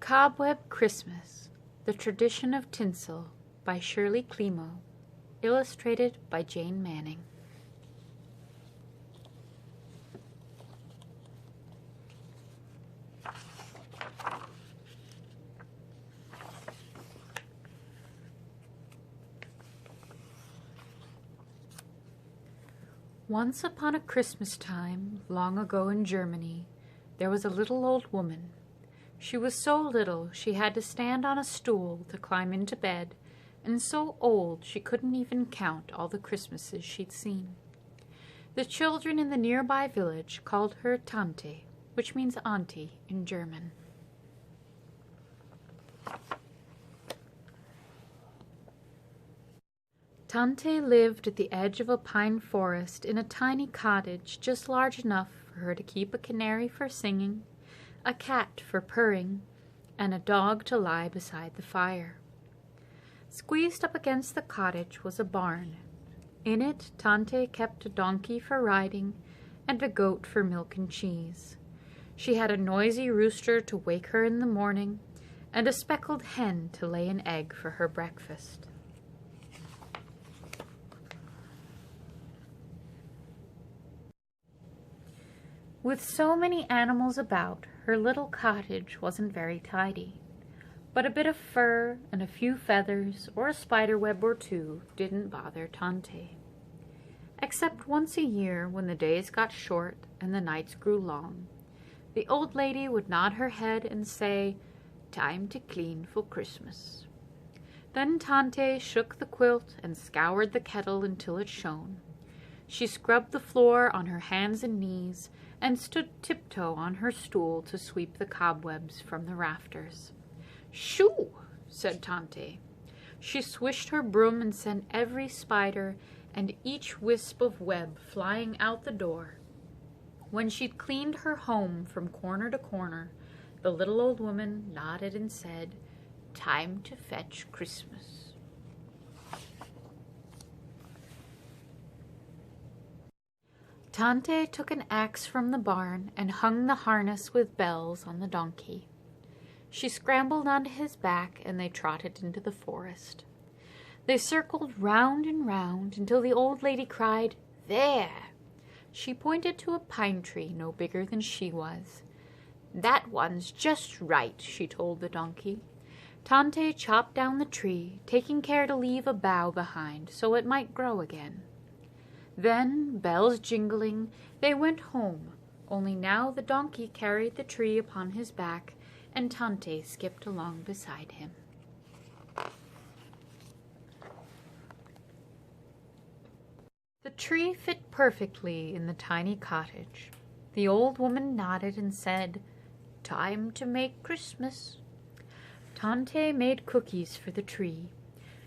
Cobweb Christmas, The Tradition of Tinsel by Shirley Climo, illustrated by Jane Manning. Once upon a Christmas time, long ago in Germany, there was a little old woman. She was so little she had to stand on a stool to climb into bed, and so old she couldn't even count all the Christmases she'd seen. The children in the nearby village called her Tante, which means auntie in German. Tante lived at the edge of a pine forest in a tiny cottage just large enough for her to keep a canary for singing, a cat for purring, and a dog to lie beside the fire. Squeezed up against the cottage was a barn. In it, Tante kept a donkey for riding and a goat for milk and cheese. She had a noisy rooster to wake her in the morning and a speckled hen to lay an egg for her breakfast. With so many animals about, her little cottage wasn't very tidy. But a bit of fur and a few feathers or a spider web or two didn't bother Tante. Except once a year when the days got short and the nights grew long, the old lady would nod her head and say, "Time to clean for Christmas." Then Tante shook the quilt and scoured the kettle until it shone. She scrubbed the floor on her hands and knees and stood tiptoe on her stool to sweep the cobwebs from the rafters. "Shoo!" said Tante. She swished her broom and sent every spider and each wisp of web flying out the door. When she'd cleaned her home from corner to corner, the little old woman nodded and said, "Time to fetch Christmas." Tante took an axe from the barn and hung the harness with bells on the donkey. She scrambled onto his back and they trotted into the forest. They circled round and round until the old lady cried, "There!" She pointed to a pine tree no bigger than she was. "That one's just right," she told the donkey. Tante chopped down the tree, taking care to leave a bough behind so it might grow again. Then, bells jingling, they went home, only now the donkey carried the tree upon his back, and Tante skipped along beside him. The tree fit perfectly in the tiny cottage. The old woman nodded and said, "Time to make Christmas." Tante made cookies for the tree.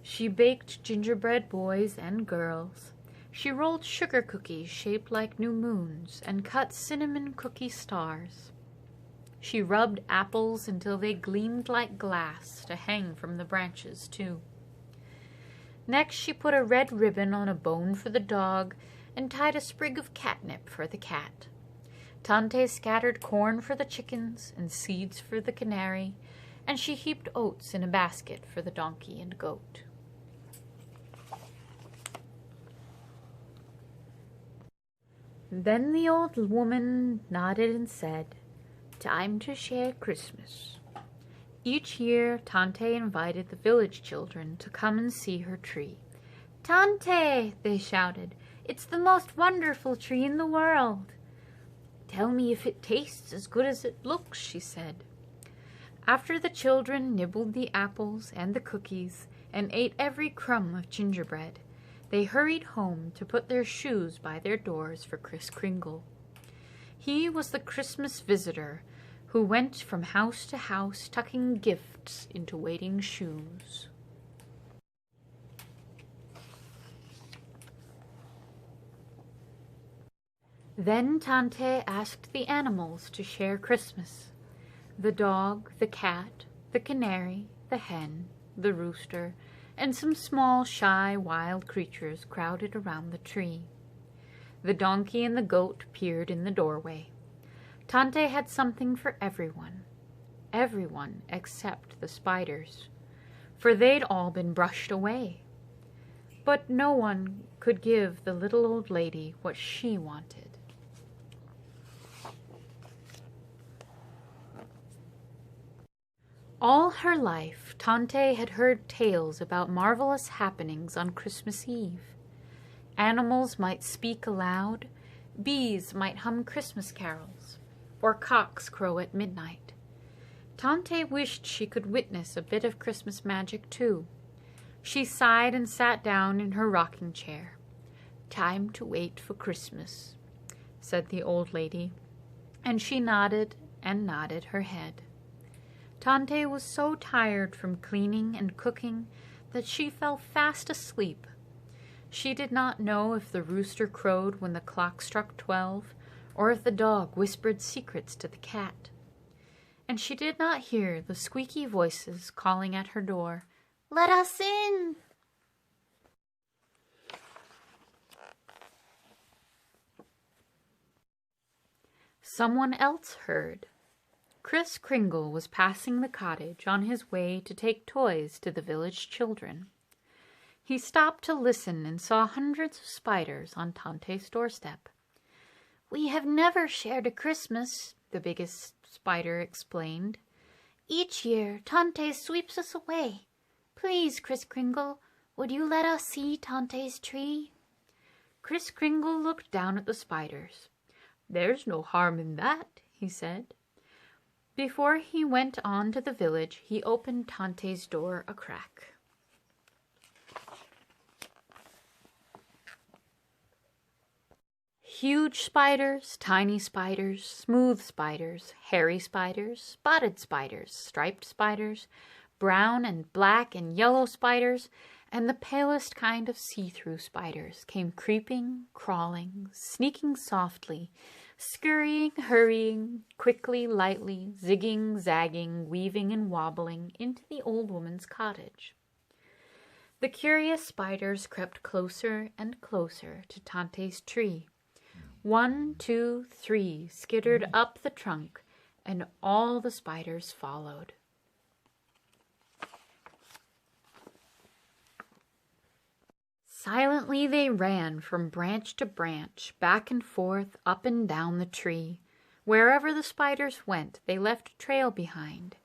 She baked gingerbread boys and girls. She rolled sugar cookies shaped like new moons and cut cinnamon cookie stars. She rubbed apples until they gleamed like glass to hang from the branches, too. Next, she put a red ribbon on a bone for the dog and tied a sprig of catnip for the cat. Tante scattered corn for the chickens and seeds for the canary, and she heaped oats in a basket for the donkey and goat. Then the old woman nodded and said, "Time to share Christmas." Each year, Tante invited the village children to come and see her tree. "Tante," they shouted, "it's the most wonderful tree in the world." "Tell me if it tastes as good as it looks," she said. After the children nibbled the apples and the cookies and ate every crumb of gingerbread, they hurried home to put their shoes by their doors for Kris Kringle. He was the Christmas visitor who went from house to house tucking gifts into waiting shoes. Then Tante asked the animals to share Christmas. The dog, the cat, the canary, the hen, the rooster, and some small, shy, wild creatures crowded around the tree. The donkey and the goat peered in the doorway. Tante had something for everyone. everyone except the spiders, for they'd all been brushed away. But no one could give the little old lady what she wanted. All her life, Tante had heard tales about marvelous happenings on Christmas Eve. Animals might speak aloud, bees might hum Christmas carols, or cocks crow at midnight. Tante wished she could witness a bit of Christmas magic too. She sighed and sat down in her rocking chair. "Time to wait for Christmas," said the old lady, and she nodded and nodded her head. Tante was so tired from cleaning and cooking that she fell fast asleep. She did not know if the rooster crowed when the clock struck 12, or if the dog whispered secrets to the cat. And she did not hear the squeaky voices calling at her door, "Let us in!" Someone else heard. Kris Kringle was passing the cottage on his way to take toys to the village children. He stopped to listen and saw hundreds of spiders on Tante's doorstep. "We have never shared a Christmas," the biggest spider explained. "Each year, Tante sweeps us away. Please, Kris Kringle, would you let us see Tante's tree?" Kris Kringle looked down at the spiders. "There's no harm in that," he said. Before he went on to the village, he opened Tante's door a crack. Huge spiders, tiny spiders, smooth spiders, hairy spiders, spotted spiders, striped spiders, brown and black and yellow spiders, and the palest kind of see-through spiders came creeping, crawling, sneaking softly, scurrying, hurrying, quickly, lightly, zigging, zagging, weaving and wobbling into the old woman's cottage. The curious spiders crept closer and closer to Tante's tree. 1, 2, 3 skittered up the trunk, and all the spiders followed. Silently they ran from branch to branch, back and forth, up and down the tree. Wherever the spiders went, they left a trail behind.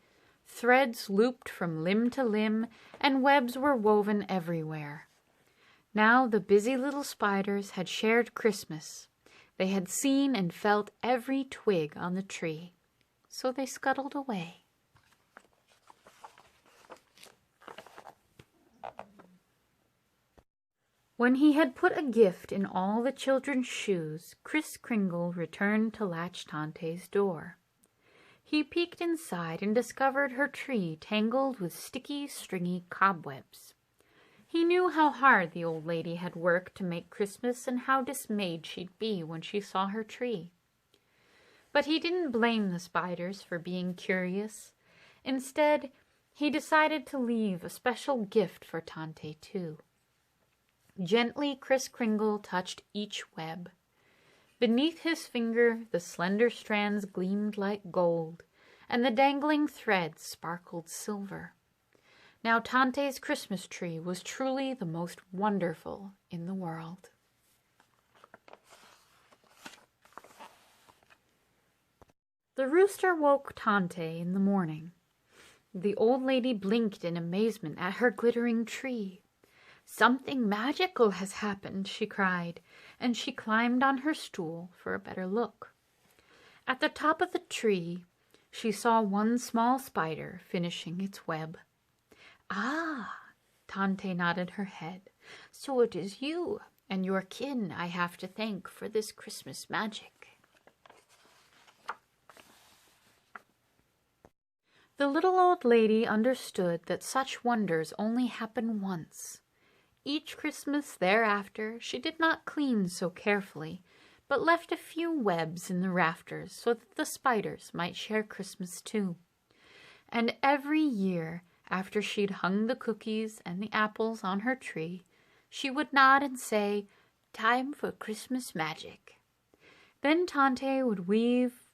Threads looped from limb to limb, and webs were woven everywhere. Now the busy little spiders had shared Christmas. They had seen and felt every twig on the tree, so they scuttled away. When he had put a gift in all the children's shoes, Kris Kringle returned to latch Tante's door. He peeked inside and discovered her tree tangled with sticky, stringy cobwebs. He knew how hard the old lady had worked to make Christmas and how dismayed she'd be when she saw her tree. But he didn't blame the spiders for being curious. Instead, he decided to leave a special gift for Tante, too. Gently, Kris Kringle touched each web. Beneath his finger, the slender strands gleamed like gold, and the dangling threads sparkled silver. Now Tante's Christmas tree was truly the most wonderful in the world. The rooster woke Tante in the morning. The old lady blinked in amazement at her glittering tree. "Something magical has happened," she cried, and she climbed on her stool for a better look. At the top of the tree, she saw one small spider finishing its web. "Ah," Tante nodded her head, "so it is you and your kin I have to thank for this Christmas magic." The little old lady understood that such wonders only happen once. Each Christmas thereafter, she did not clean so carefully, but left a few webs in the rafters so that the spiders might share Christmas too. And every year, after she'd hung the cookies and the apples on her tree, she would nod and say, "Time for Christmas magic." Then Tante would weave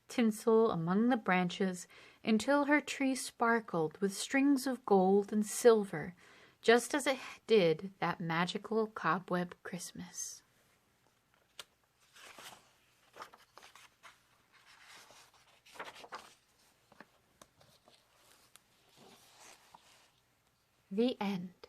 tinsel among the branches until her tree sparkled with strings of gold and silver, just as it did that magical Cobweb Christmas. The end.